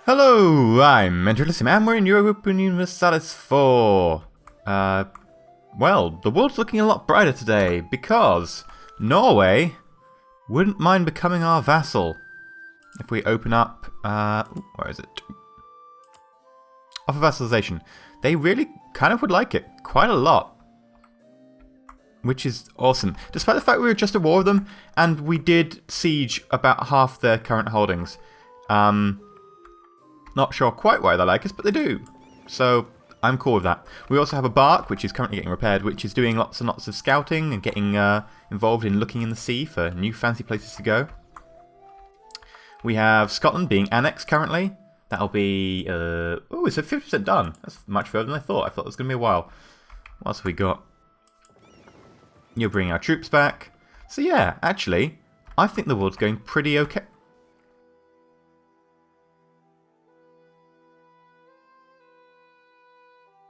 Hello, I'm EnterElysium and we're in Europa Universalis 4. Well, the world's looking a lot brighter today because Norway wouldn't mind becoming our vassal. If we open up, where is it? Offer Vassalization. They really kind of would like it, quite a lot. Which is awesome. Despite the fact we were just at war with them, and we did siege about half their current holdings. Not sure quite why they like us, but they do. So, I'm cool with that. We also have a bark, which is currently getting repaired, which is doing lots and lots of scouting and getting involved in looking in the sea for new fancy places to go. We have Scotland being annexed currently. That'll be... oh, it's at 50% done. That's much further than I thought. I thought it was going to be a while. What else have we got? You're bringing our troops back. So yeah, actually, I think the world's going pretty okay.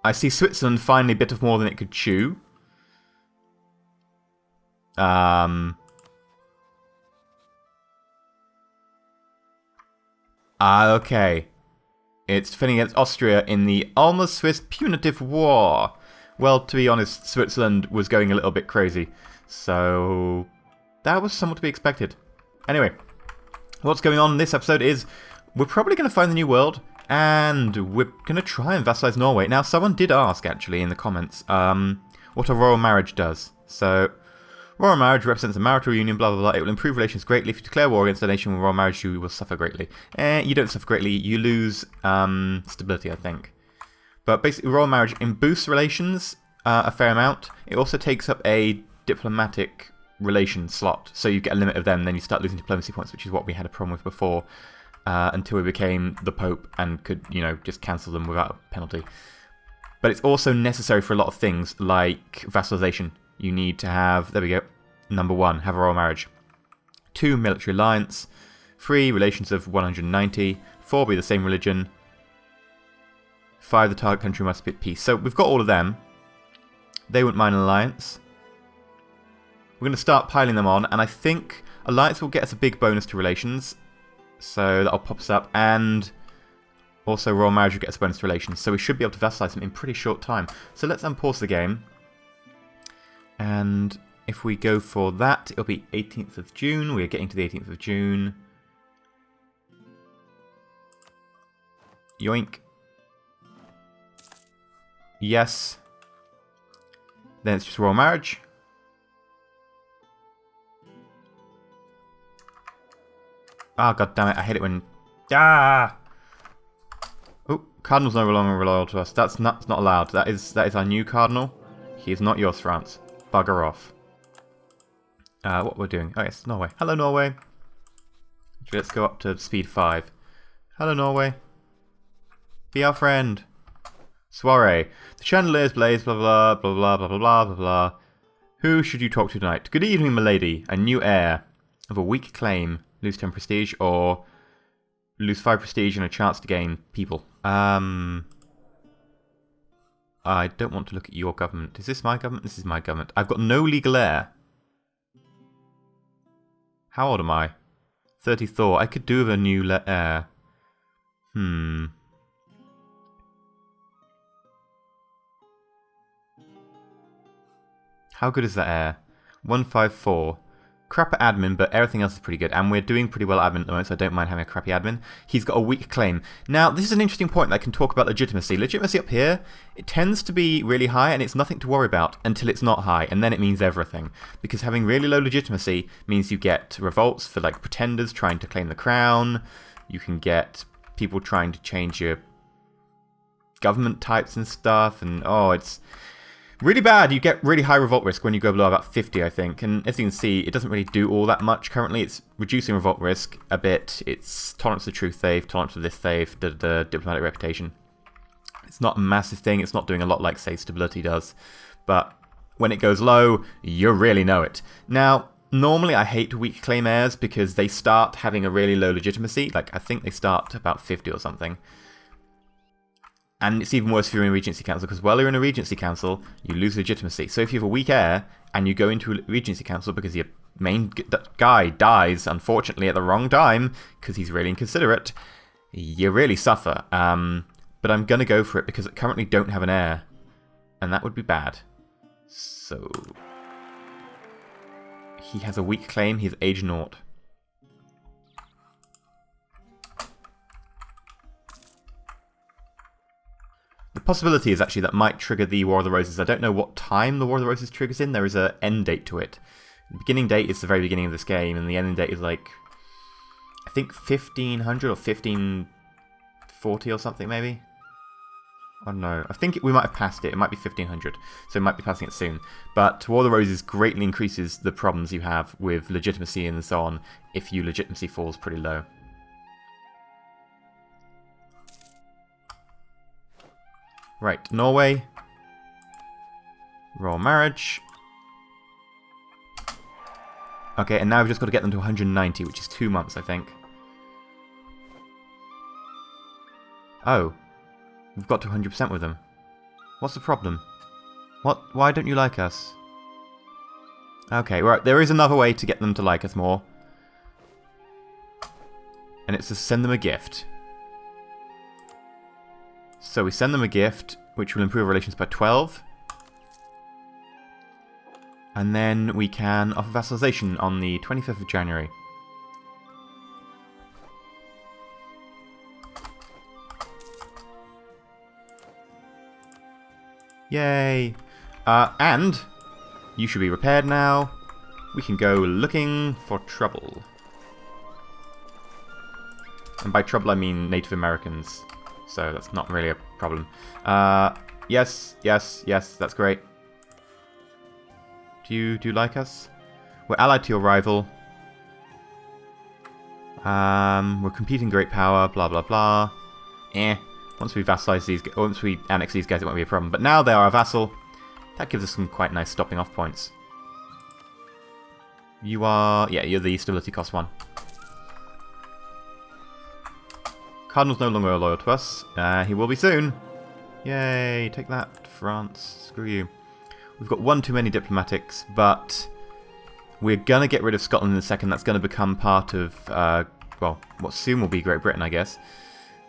I see Switzerland finally bit off more than it could chew. Okay. It's defending against Austria in the almost Swiss punitive war. Well, to be honest, Switzerland was going a little bit crazy. So, that was somewhat to be expected. Anyway, what's going on in this episode is we're probably going to find the new world. And we're going to try and vassalize Norway. Now, someone did ask, actually, in the comments, what a royal marriage does. So, royal marriage represents a marital union, blah, blah, blah. It will improve relations greatly. If you declare war against a nation with royal marriage, you will suffer greatly. You don't suffer greatly. You lose stability, I think. But basically, royal marriage boosts relations a fair amount. It also takes up a diplomatic relation slot. So you get a limit of them, then you start losing diplomacy points, which is what we had a problem with before. Until we became the Pope and could, you know, just cancel them without a penalty. But it's also necessary for a lot of things, like vassalization. You need to have, there we go, number 1, have a royal marriage. 2, military alliance. 3, relations of 190. 4, be the same religion. 5, the target country must be at peace. So we've got all of them. They wouldn't mind an alliance. We're going to start piling them on, and I think alliance will get us a big bonus to relations. So that'll pop us up, and also royal marriage will get us bonus to relations. So we should be able to vassalize them in pretty short time. So let's unpause the game. And if we go for that, it'll be 18th of June. We are getting to the 18th of June. Yoink. Yes. Then it's just royal marriage. Ah, oh, god damn it, I hate it when... Ah! Oh, Cardinal's no longer loyal to us. That's not allowed. That is our new Cardinal. He is not yours, France. Bugger off. What we're doing... Oh, yes, Norway. Hello, Norway. Let's go up to speed 5. Hello, Norway. Be our friend. Soiree. The chandeliers blaze, blah, blah, blah, blah, blah, blah, blah, blah, blah. Who should you talk to tonight? Good evening, milady. A new heir of a weak claim. Lose 10 prestige, or lose 5 prestige and a chance to gain people. I don't want to look at your government. Is this my government? This is my government. I've got no legal heir. How old am I? 34. I could do with a new heir. How good is that heir? 154. Crap at admin, but everything else is pretty good. And we're doing pretty well at admin at the moment, so I don't mind having a crappy admin. He's got a weak claim. Now, this is an interesting point that I can talk about legitimacy. Legitimacy up here, it tends to be really high, and it's nothing to worry about until it's not high, and then it means everything. Because having really low legitimacy means you get revolts for, like, pretenders trying to claim the crown. You can get people trying to change your government types and stuff, and, oh, it's... really bad. You get really high revolt risk when you go below about 50, I think. And as you can see, it doesn't really do all that much currently. It's reducing revolt risk a bit. It's tolerance of truth theft, tolerance of this theft, the diplomatic reputation. It's not a massive thing. It's not doing a lot like, say, stability does. But when it goes low, you really know it. Now, normally I hate weak claim heirs because they start having a really low legitimacy. Like, I think they start about 50 or something. And it's even worse if you're in a Regency Council, because while you're in a Regency Council, you lose legitimacy. So if you have a weak heir, and you go into a Regency Council because your main guy dies, unfortunately, at the wrong time, because he's really inconsiderate, You really suffer. But I'm going to go for it because I currently don't have an heir. And that would be bad. So... he has a weak claim. He's age 0. The possibility is actually that might trigger the War of the Roses. I don't know what time the War of the Roses triggers in. There is an end date to it. The beginning date is the very beginning of this game, and the ending date is like, I think 1500 or 1540 or something, maybe? I don't know. I think we might have passed it. It might be 1500, so we might be passing it soon. But War of the Roses greatly increases the problems you have with legitimacy and so on if your legitimacy falls pretty low. Right, Norway. Royal marriage. Okay, and now we've just got to get them to 190, which is 2 months, I think. Oh. We've got to 100% with them. What's the problem? What? Why don't you like us? Okay, right, there is another way to get them to like us more. And it's to send them a gift. So we send them a gift, which will improve relations by 12. And then we can offer vassalization on the 25th of January. Yay! And you should be repaired now. We can go looking for trouble. And by trouble I mean Native Americans. So that's not really a problem. Yes, yes, yes, that's great. Do you like us? We're allied to your rival. We're competing great power, blah blah blah. Once we vassalize these, once we annex these guys, it won't be a problem. But now they are a vassal. That gives us some quite nice stopping off points. You are, yeah, you're the stability cost one. Cardinal's no longer loyal to us. He will be soon. Yay, take that, France. Screw you. We've got one too many diplomatics, but we're going to get rid of Scotland in a second. That's going to become part of, well, what soon will be Great Britain, I guess.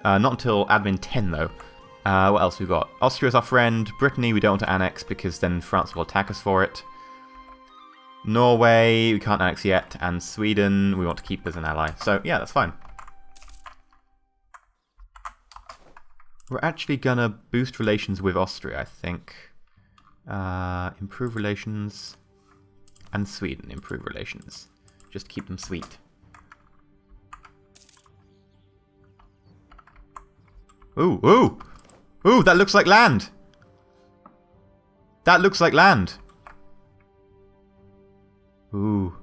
Not until admin 10, though. What else we've got? Austria's our friend. Brittany we don't want to annex because then France will attack us for it. Norway we can't annex yet. And Sweden we want to keep as an ally. So, yeah, that's fine. We're actually going to boost relations with Austria, I think. Improve relations. And Sweden, improve relations. Just keep them sweet. Ooh, ooh! Ooh, that looks like land! That looks like land! Ooh.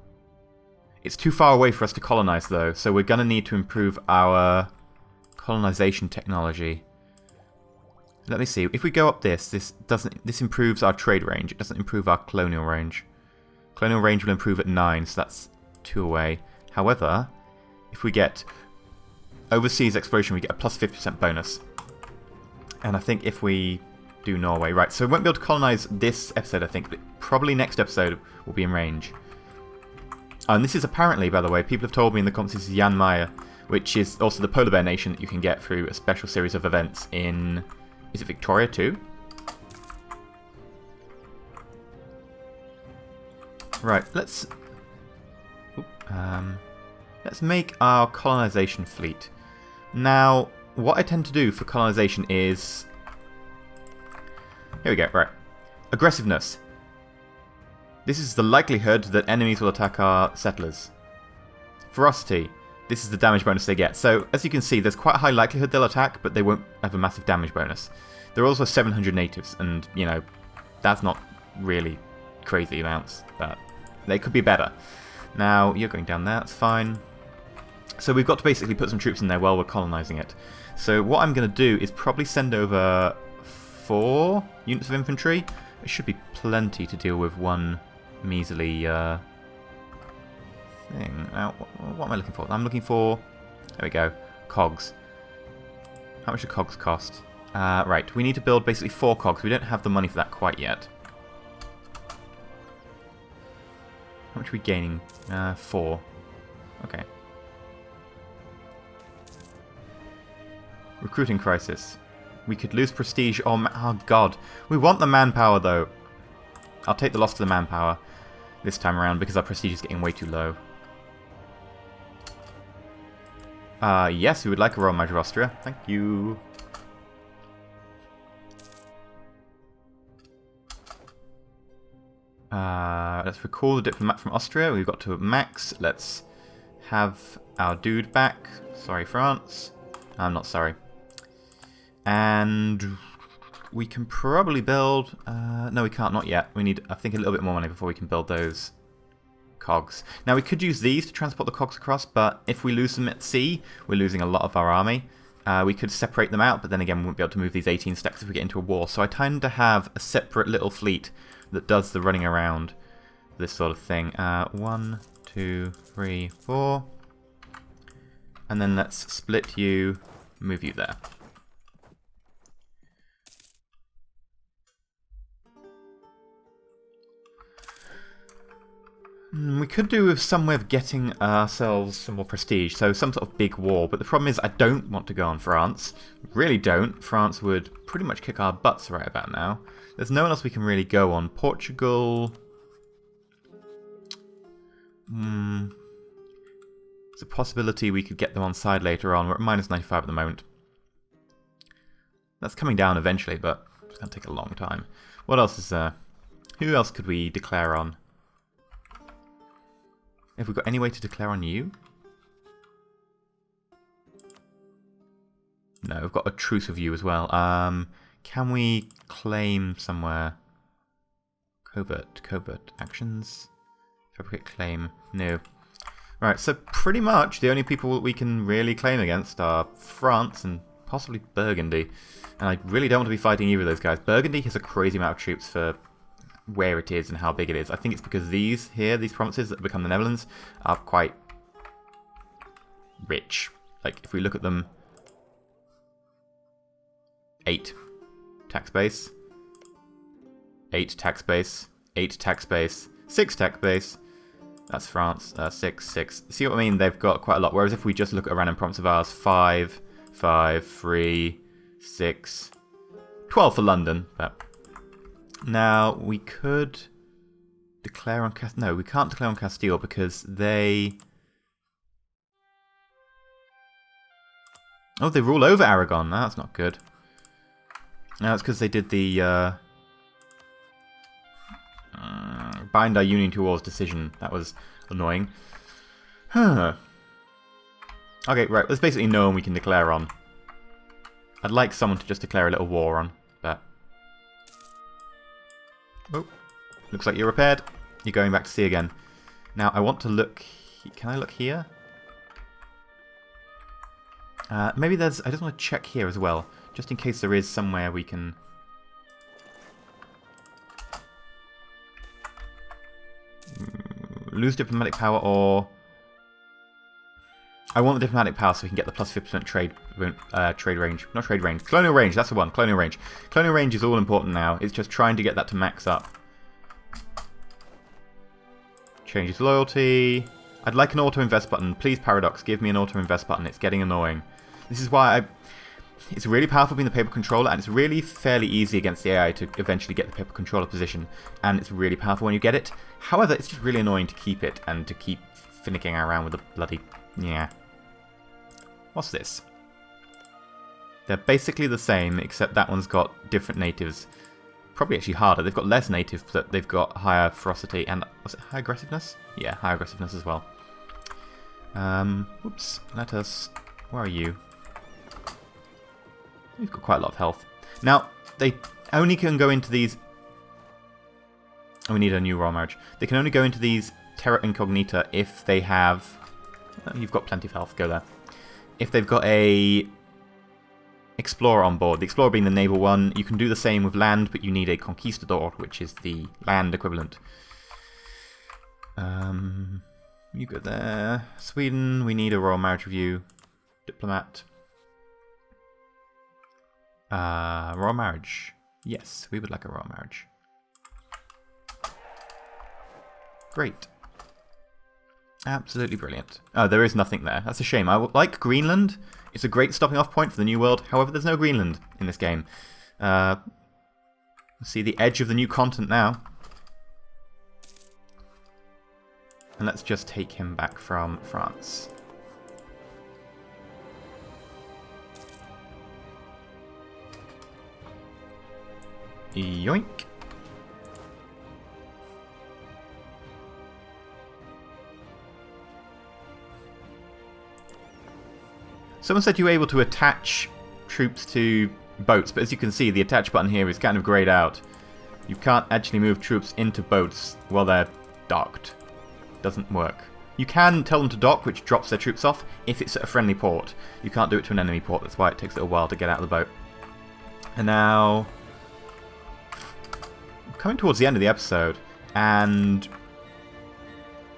It's too far away for us to colonize, though, so we're gonna need to improve our colonization technology. Let me see. If we go up this improves our trade range. It doesn't improve our colonial range. Colonial range will improve at 9, so that's 2 away. However, if we get overseas exploration, we get a plus 50% bonus. And I think if we do Norway, right, so we won't be able to colonize this episode, I think, but probably next episode will be in range. And this is apparently, by the way, people have told me in the comments, this is Jan Mayer, which is also the polar bear nation that you can get through a special series of events in... Is it Victoria too? Right, let's make our colonization fleet. Now, what I tend to do for colonization is... Here we go, right. Aggressiveness. This is the likelihood that enemies will attack our settlers. Ferocity. This is the damage bonus they get. So, as you can see, there's quite a high likelihood they'll attack, but they won't have a massive damage bonus. There are also 700 natives, and, you know, that's not really crazy amounts, but they could be better. Now, you're going down there, that's fine. So we've got to basically put some troops in there while we're colonizing it. So what I'm going to do is probably send over 4 units of infantry. It should be plenty to deal with one measly thing. Now, what am I looking for? I'm looking for... There we go. Cogs. How much do cogs cost? Right, we need to build basically 4 cogs. We don't have the money for that quite yet. How much are we gaining? 4. Okay. Recruiting crisis. We could lose prestige or... Oh, God. We want the manpower, though. I'll take the loss to the manpower this time around because our prestige is getting way too low. Yes, we would like a Royal Marriage of Austria. Thank you. Let's recall the diplomat from Austria. We've got to max. Let's have our dude back. Sorry, France. I'm not sorry. And we can probably build... no, we can't, not yet. We need, I think, a little bit more money before we can build those cogs. Now, we could use these to transport the cogs across, but if we lose them at sea, we're losing a lot of our army. We could separate them out, but then again, we won't be able to move these 18 stacks if we get into a war. So I tend to have a separate little fleet that does the running around, this sort of thing. 1, 2, 3, 4. And then let's split you, move you there. We could do with some way of getting ourselves some more prestige, so some sort of big war, but the problem is I don't want to go on France. Really don't. France would pretty much kick our butts right about now. There's no one else we can really go on. Portugal... There's a possibility we could get them on side later on. We're at minus 95 at the moment. That's coming down eventually, but it's going to take a long time. What else is there? Who else could we declare on? Have we got any way to declare on you? No, we've got a truce with you as well. Can we claim somewhere? Covert actions. Fabricate claim. No. Right, so pretty much the only people that we can really claim against are France and possibly Burgundy. And I really don't want to be fighting either of those guys. Burgundy has a crazy amount of troops for where it is and how big it is. I think it's because these provinces that become the Netherlands, are quite rich. Like, if we look at them, 8 tax base, 8 tax base, 8 tax base, 6 tax base. That's France. 6. See what I mean? They've got quite a lot. Whereas if we just look at a random province of ours, 5, 5, 3, 6, 12 for London. But now we could declare on Castile. No, we can't declare on Castile because they. Oh, they rule over Aragon. No, that's not good. No, that's because they did the bind our union to war's decision. That was annoying. Huh. Okay, right. There's basically no one we can declare on. I'd like someone to just declare a little war on, but... Oh, looks like you're repaired. You're going back to sea again. Now, I want to look... Can I look here? Maybe there's... I just want to check here as well, just in case there is somewhere we can... lose diplomatic power, or... I want the diplomatic power so we can get the plus 50% trade range. Not trade range. Colonial range, that's the one. Colonial range. Colonial range is all important now. It's just trying to get that to max up. Changes loyalty. I'd like an auto-invest button. Please, Paradox, give me an auto-invest button. It's getting annoying. This is why it's really powerful being the paper controller, and it's really fairly easy against the AI to eventually get the paper controller position, and it's really powerful when you get it. However, it's just really annoying to keep it, and to keep finicking around with the bloody... yeah. What's this? They're basically the same, except that one's got different natives. Probably actually harder. They've got less natives, but they've got higher ferocity, and... was it high aggressiveness? Yeah, high aggressiveness as well. Oops. Let us... Where are you? We've got quite a lot of health. Now, they only can go into these... Oh, we need a new royal marriage. They can only go into these terra incognita if they have... Oh, you've got plenty of health, go there. If they've got a explorer on board, the explorer being the naval one, you can do the same with land, but you need a conquistador, which is the land equivalent. You go there. Sweden, we need a royal marriage review. Diplomat. Royal marriage. Yes, we would like a royal marriage. Great. Absolutely brilliant. Oh, there is nothing there. That's a shame. I would like Greenland. It's a great stopping off point for the New World. However, there's no Greenland in this game. See the edge of the new continent now. And let's just take him back from France. Yoink. Someone said you were able to attach troops to boats, but as you can see, the attach button here is kind of grayed out. You can't actually move troops into boats while they're docked. Doesn't work. You can tell them to dock, which drops their troops off, if it's at a friendly port. You can't do it to an enemy port, that's why it takes a little while to get out of the boat. And now, coming towards the end of the episode, and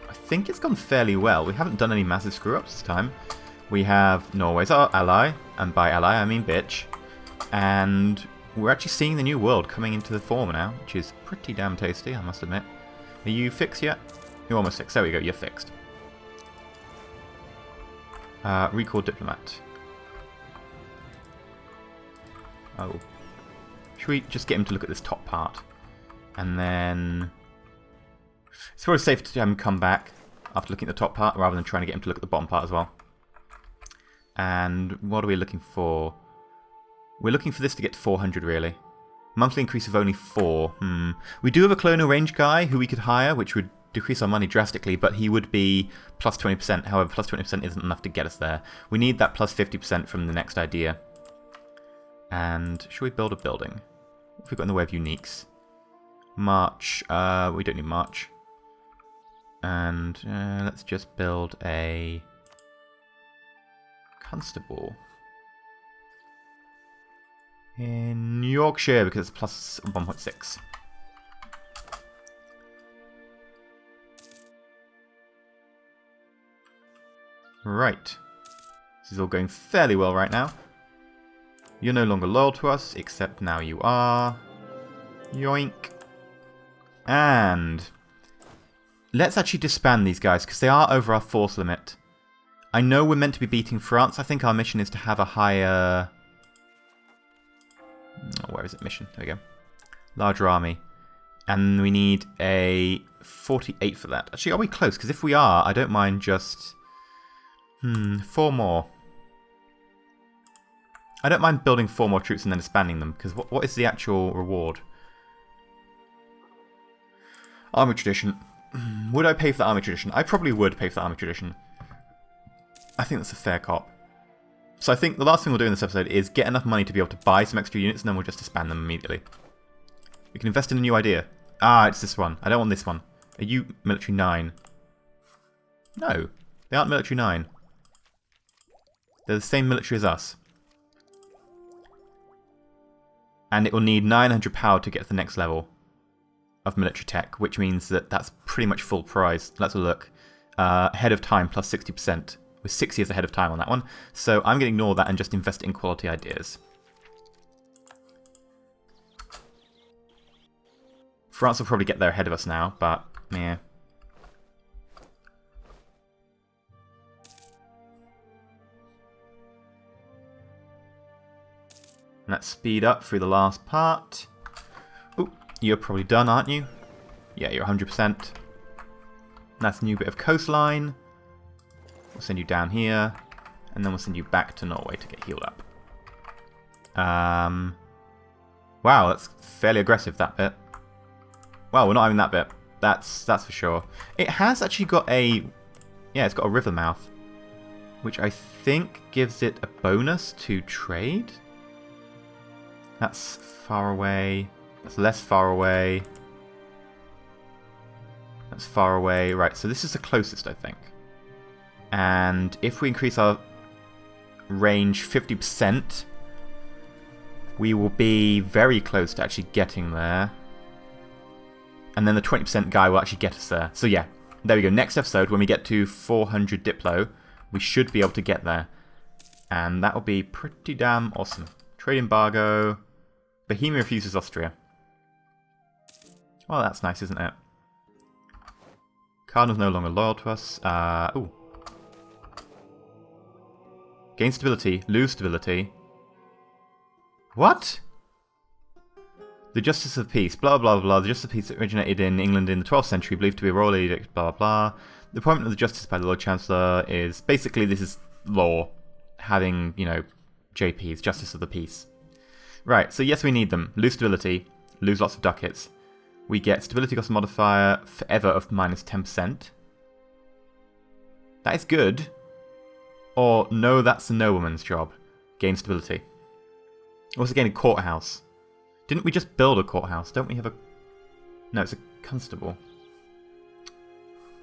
I think it's gone fairly well. We haven't done any massive screw-ups this time. We have Norway's our ally, and by ally I mean bitch, and we're actually seeing the New World coming into the form now, which is pretty damn tasty, I must admit. Are you fixed yet? You're almost fixed. There we go, you're fixed. Recall diplomat. Oh. Should we just get him to look at this top part? And then it's probably safe to have him come back after looking at the top part, rather than trying to get him to look at the bottom part as well. And what are we looking for? We're looking for this to get to 400, really. Monthly increase of only 4. We do have a colonial range guy who we could hire, which would decrease our money drastically, but he would be plus 20%. However, plus 20% isn't enough to get us there. We need that plus 50% from the next idea. And should we build a building? What have we got in the way of uniques? March. We don't need March. And let's just build a constable in Yorkshire because it's plus 1.6. Right. This is all going fairly well right now. You're no longer loyal to us, except now you are. Yoink. And let's actually disband these guys, because they are over our force limit. I know we're meant to be beating France. I think our mission is to have a higher... Oh, where is it? Mission. There we go. Larger army. And we need a 48 for that. Actually, are we close? Because if we are, I don't mind just... 4 more. I don't mind building 4 more troops and then disbanding them, because what is the actual reward? Army tradition. Would I pay for the army tradition? I probably would pay for the army tradition. I think that's a fair cop. So I think the last thing we'll do in this episode is get enough money to be able to buy some extra units, and then we'll just disband them immediately. We can invest in a new idea. Ah, it's this one. I don't want this one. Are you military 9? No, they aren't military 9. They're the same military as us. And it will need 900 power to get to the next level of military tech, which means that that's pretty much full price. Let's have a look. Ahead of time plus 60%. We're 6 years ahead of time on that one. So I'm going to ignore that and just invest in quality ideas. France will probably get there ahead of us now, but yeah. Let's speed up through the last part. Oh, you're probably done, aren't you? Yeah, you're 100%. That's a new bit of coastline. We'll send you down here, and then we'll send you back to Norway to get healed up. Wow, that's fairly aggressive, that bit. Wow, we're not having that bit. That's for sure. It has actually got a... Yeah, it's got a river mouth, which I think gives it a bonus to trade. That's far away. That's less far away. That's far away. Right, so this is the closest, I think. And if we increase our range 50%, we will be very close to actually getting there. And then the 20% guy will actually get us there. So yeah, there we go. Next episode, when we get to 400 Diplo, we should be able to get there. And that will be pretty damn awesome. Trade embargo. Bohemia refuses Austria. Well, that's nice, isn't it? Cardinal's no longer loyal to us. Ooh. Gain stability, lose stability. What? The Justice of Peace, blah blah blah. The Justice of Peace originated in England in the 12th century, believed to be a royal edict, blah blah blah. The appointment of the Justice by the Lord Chancellor is basically, this is law, having, you know, JPs, Justice of the Peace. Right, so yes, we need them. Lose stability, lose lots of ducats. We get stability cost modifier forever of minus 10%. That is good. Or, no, that's the nobleman's job. Gain stability. Also gain a courthouse. Didn't we just build a courthouse? Don't we have a... No, it's a constable.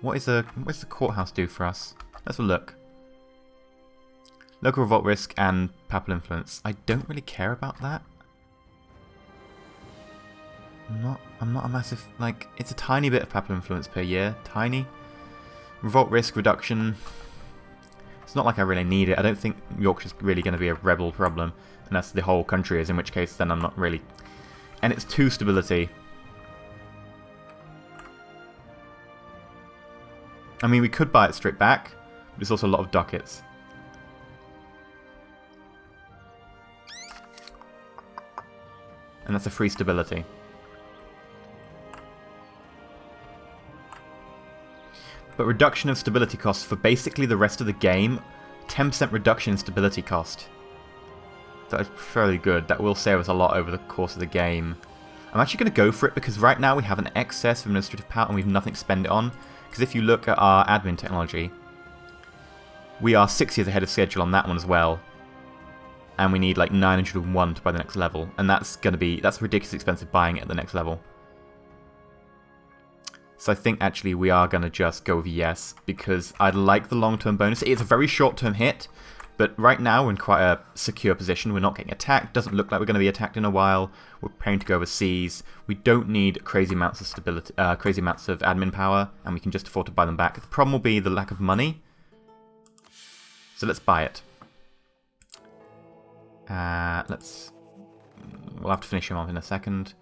What does the courthouse do for us? Let's have a look. Local revolt risk and papal influence. I don't really care about that. I'm not a massive... Like, it's a tiny bit of papal influence per year. Tiny. Revolt risk reduction. It's not like I really need it. I don't think Yorkshire's really going to be a rebel problem. Unless the whole country is, in which case then I'm not really... And it's 2 stability. I mean, we could buy it straight back. But there's also a lot of ducats. And that's a free stability. But reduction of stability costs for basically the rest of the game. 10% reduction in stability cost. That is fairly good. That will save us a lot over the course of the game. I'm actually going to go for it because right now we have an excess of administrative power and we have nothing to spend it on. Because if you look at our admin technology, we are 6 years ahead of schedule on that one as well. And we need like 901 to buy the next level. And that's going to be, that's ridiculously expensive buying it at the next level. So I think actually we are going to just go with yes, because I like the long-term bonus. It's a very short-term hit, but right now we're in quite a secure position. We're not getting attacked. Doesn't look like we're going to be attacked in a while. We're preparing to go overseas. We don't need crazy amounts of stability, crazy amounts of admin power, and we can just afford to buy them back. The problem will be the lack of money. So let's buy it. We'll have to finish him off in a second.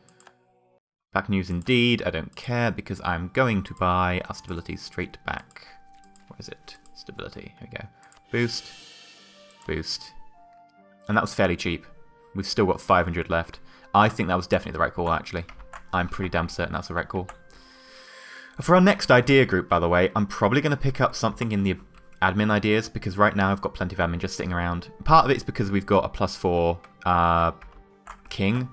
Back news indeed. I don't care because I'm going to buy our stability straight back. What is it? Stability. Here we go. Boost. Boost. And that was fairly cheap. We've still got 500 left. I think that was definitely the right call, actually. I'm pretty damn certain that's the right call. For our next idea group, by the way, I'm probably going to pick up something in the admin ideas, because right now I've got plenty of admin just sitting around. Part of it is because we've got a +4 king,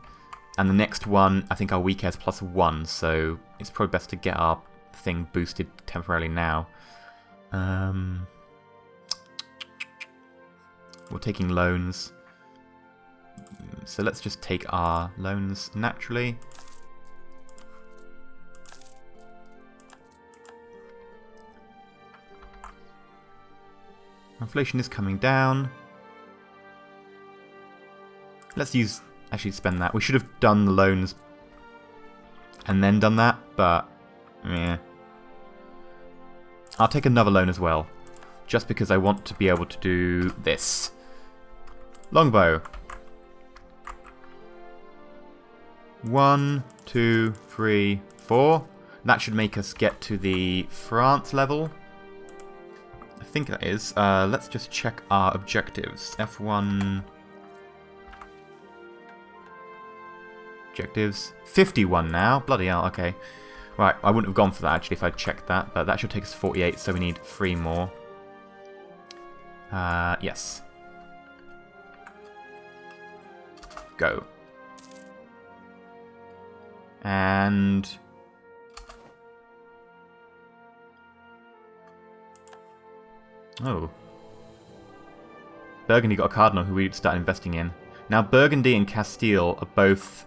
and the next one, I think our weak has +1, so it's probably best to get our thing boosted temporarily now. We're taking loans, so let's just take our loans naturally. Inflation is coming down. Let's actually spend that. We should have done the loans and then done that, but yeah. I'll take another loan as well, just because I want to be able to do this. Longbow. 1, 2, 3, 4. That should make us get to the France level. I think that is. Let's just check our objectives. F1. Objectives. 51 now. Bloody hell, okay. Right, I wouldn't have gone for that actually if I'd checked that, but that should take us 48, so we need 3 more. Yes. Go. And... oh. Burgundy got a cardinal who we'd start investing in. Now Burgundy and Castile are both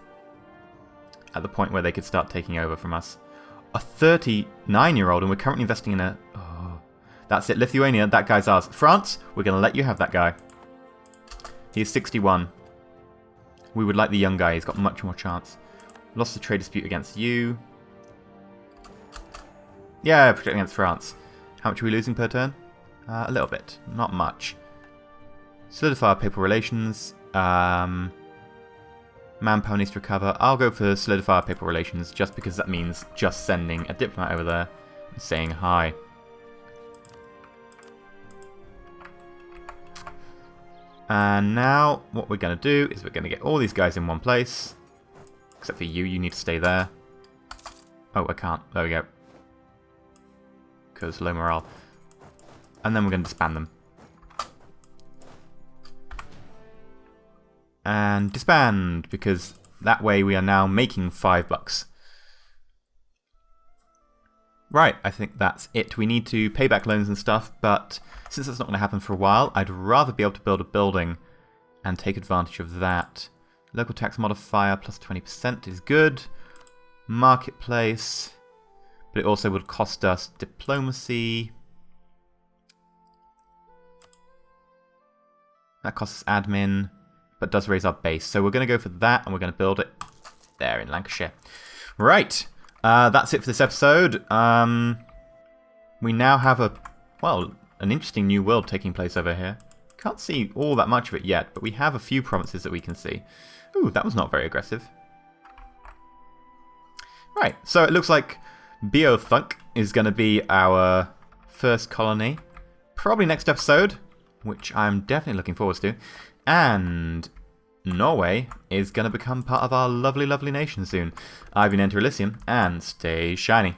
at the point where they could start taking over from us. A 39-year-old, and we're currently investing in a... oh, that's it. Lithuania, that guy's ours. France, we're going to let you have that guy. He's 61. We would like the young guy. He's got much more chance. Lost the trade dispute against you. Yeah, protecting against France. How much are we losing per turn? A little bit. Not much. Solidify our papal relations. Manpower needs to recover. I'll go for solidify our papal relations just because that means just sending a diplomat over there and saying hi. And now what we're going to do is we're going to get all these guys in one place. Except for you, you need to stay there. Oh, I can't. There we go. Because low morale. And then we're going to disband them. And disband, because that way we are now making $5. Right, I think that's it. We need to pay back loans and stuff, but since that's not going to happen for a while, I'd rather be able to build a building and take advantage of that. Local tax modifier plus 20% is good. Marketplace, but it also would cost us diplomacy. That costs us admin, but does raise our base. So we're going to go for that, and we're going to build it there in Lancashire. Right. That's it for this episode. We now have an interesting new world taking place over here. Can't see all that much of it yet, but we have a few provinces that we can see. Ooh, that was not very aggressive. Right, so it looks like Beothunk is going to be our first colony. Probably next episode, which I'm definitely looking forward to. And Norway is going to become part of our lovely, lovely nation soon. I've been EnterElysium, and stay shiny.